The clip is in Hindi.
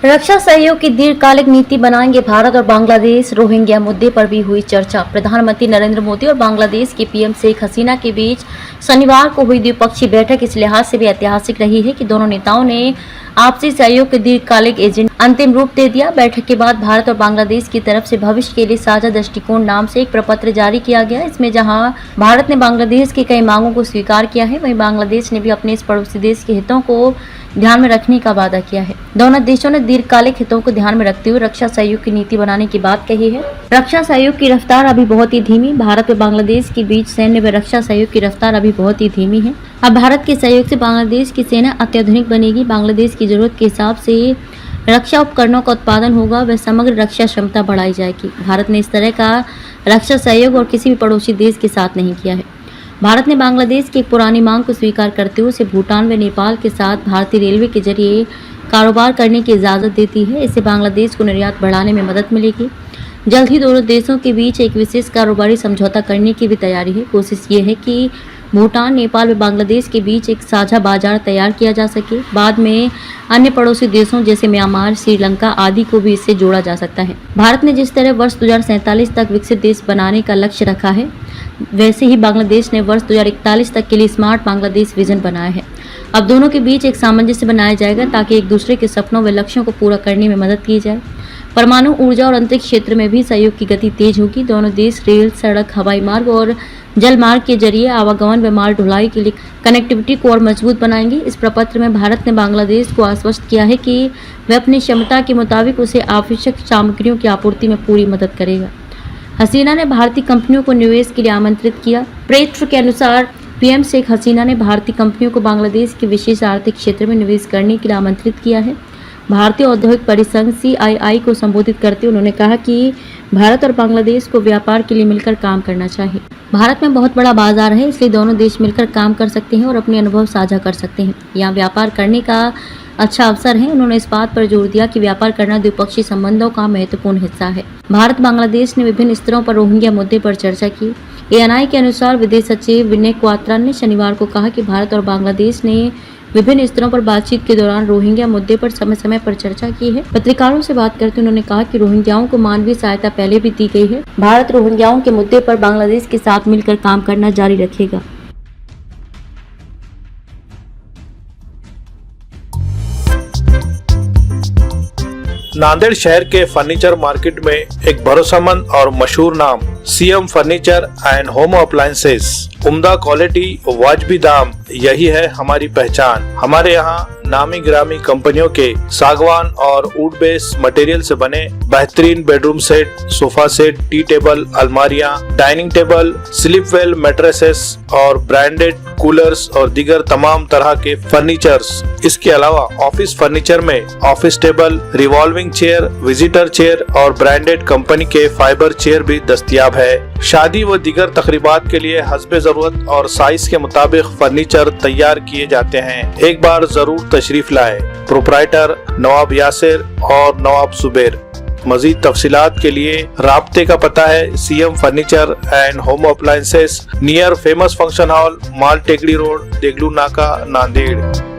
रक्षा सहयोग की दीर्घकालिक नीति बनाएंगे भारत और बांग्लादेश। रोहिंग्या मुद्दे पर भी हुई चर्चा। प्रधानमंत्री नरेंद्र मोदी और बांग्लादेश की पीएम शेख हसीना के बीच शनिवार को हुई द्विपक्षीय बैठक इस लिहाज से भी ऐतिहासिक रही है कि दोनों नेताओं ने आपसी सहयोग के दीर्घकालिक एजेंडा अंतिम रूप दे दिया। बैठक के बाद भारत और बांग्लादेश की तरफ से भविष्य के लिए साझा दृष्टिकोण नाम से एक प्रपत्र जारी किया गया। इसमें जहां भारत ने बांग्लादेश की कई मांगों को स्वीकार किया है, वहीं बांग्लादेश ने भी अपने इस पड़ोसी देश के हितों को ध्यान में रखने का वादा किया है। दोनों देशों ने दीर्घकालिक हितों को ध्यान में रखते हुए रक्षा सहयोग की नीति बनाने की बात कही है। रक्षा सहयोग की रफ्तार अभी बहुत ही धीमी। भारत और बांग्लादेश के बीच सैन्य व रक्षा सहयोग की रफ्तार अभी बहुत ही धीमी है। अब भारत के सहयोग से बांग्लादेश की सेना अत्याधुनिक बनेगी। बांग्लादेश की जरूरत के हिसाब से रक्षा उपकरणों का उत्पादन होगा व समग्र रक्षा क्षमता बढ़ाई जाएगी। भारत ने इस तरह का रक्षा सहयोग और किसी भी पड़ोसी देश के साथ नहीं किया है। भारत ने बांग्लादेश की एक पुरानी मांग को स्वीकार करते हुए उसे भूटान व नेपाल के साथ भारतीय रेलवे के जरिए कारोबार करने की इजाज़त देती है। इससे बांग्लादेश को निर्यात बढ़ाने में मदद मिलेगी। जल्द ही दोनों देशों के बीच एक विशेष कारोबारी समझौता करने की भी तैयारी है। कोशिश ये है कि भूटान, नेपाल व बांग्लादेश के बीच एक साझा बाजार तैयार किया जा सके। बाद में अन्य पड़ोसी देशों जैसे म्यांमार, श्रीलंका आदि को भी इससे जोड़ा जा सकता है। भारत ने जिस तरह वर्ष 2047 तक विकसित देश बनाने का लक्ष्य रखा है, वैसे ही बांग्लादेश ने वर्ष 2041 तक के लिए स्मार्ट बांग्लादेश विजन बनाया है। अब दोनों के बीच एक सामंजस्य बनाया जाएगा ताकि एक दूसरे के सपनों व लक्ष्यों को पूरा करने में मदद की जाए। परमाणु ऊर्जा और अंतरिक्ष क्षेत्र में भी सहयोग की गति तेज होगी। दोनों देश रेल, सड़क, हवाई मार्ग और जल मार्ग के जरिए आवागमन व माल ढुलाई के लिए कनेक्टिविटी को और मजबूत बनाएंगे। इस प्रपत्र में भारत ने बांग्लादेश को आश्वस्त किया है कि वह अपनी क्षमता के मुताबिक उसे आवश्यक सामग्रियों की आपूर्ति में पूरी मदद करेगा। हसीना ने भारतीय कंपनियों को निवेश के लिए आमंत्रित किया। पत्र के अनुसार पीएम शेख हसीना ने भारतीय कंपनियों को बांग्लादेश के विशेष आर्थिक क्षेत्र में निवेश करने के लिए आमंत्रित किया है। भारतीय औद्योगिक परिसंघ CII को संबोधित करते हुए उन्होंने कहा कि भारत और बांग्लादेश को व्यापार के लिए मिलकर काम करना चाहिए। भारत में बहुत बड़ा बाजार है, इसलिए दोनों देश मिलकर काम कर सकते हैं और अपने अनुभव साझा कर सकते हैं। यहाँ व्यापार करने का अच्छा अवसर है। उन्होंने इस बात पर जोर दिया कि व्यापार करना द्विपक्षीय संबंधों का महत्वपूर्ण हिस्सा है। भारत बांग्लादेश ने विभिन्न स्तरों पर रोहिंग्या मुद्दे पर चर्चा की। ANI के अनुसार विदेश सचिव विनय क्वात्रा ने शनिवार को कहा कि भारत और बांग्लादेश ने विभिन्न स्तरों पर बातचीत के दौरान रोहिंग्या मुद्दे पर समय समय पर चर्चा की है। पत्रकारों से बात करते उन्होंने कहा कि रोहिंग्याओं को मानवीय सहायता पहले भी दी गई है। भारत रोहिंग्याओं के मुद्दे पर बांग्लादेश के साथ मिलकर काम करना जारी रखेगा। नांदेड़ शहर के फर्नीचर मार्केट में एक भरोसेमंद और मशहूर नाम CM furniture and home appliances. उम्दा क्वालिटी, वाजबी दाम, यही है हमारी पहचान। हमारे यहाँ नामी गिरामी कंपनियों के सागवान और वुड बेस मटेरियल से बने बेहतरीन bedroom set, sofa set, tea table, अलमारियाँ, dining table, sleep well mattresses और ब्रांडेड कूलर्स और दीगर तमाम तरह के फर्नीचर्स। इसके अलावा ऑफिस फर्नीचर में office table, revolving chair, visitor chair और ब्रांडेड कंपनी के फाइबर चेयर भी दस्तयाब है। शादी व दीगर तकरीबात के लिए हस्बे जरूरत और साइज के मुताबिक फर्नीचर तैयार किए जाते हैं। एक बार जरूर तशरीफ लाए। प्रोप्राइटर नवाब यासिर और नवाब सुबेर। मजीद तफसीलात के लिए राब्ते का पता है CM furniture and home appliances, near famous function hall, Mal Tekdi road, Deglur नाका, नांदेड़।